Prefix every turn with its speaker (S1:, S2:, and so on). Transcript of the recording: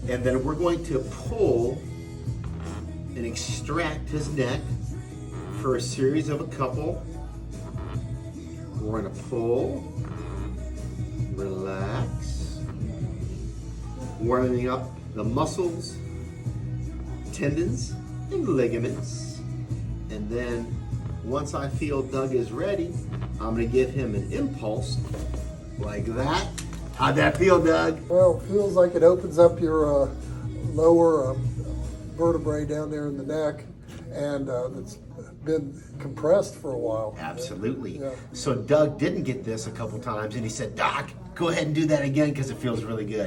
S1: And then we're going to pull and extract his neck for a series of a couple. We're going to pull, relax, warming up the muscles, tendons, and ligaments. And then once I feel Doug is ready, I'm going to give him an impulse like that. How'd that feel, Doug?
S2: Well, it feels like it opens up your lower vertebrae down there in the neck, and it's been compressed for a while.
S1: Absolutely.
S2: Yeah.
S1: So Doug didn't get this a couple times, and he said, Doc, go ahead and do that again because it feels really good.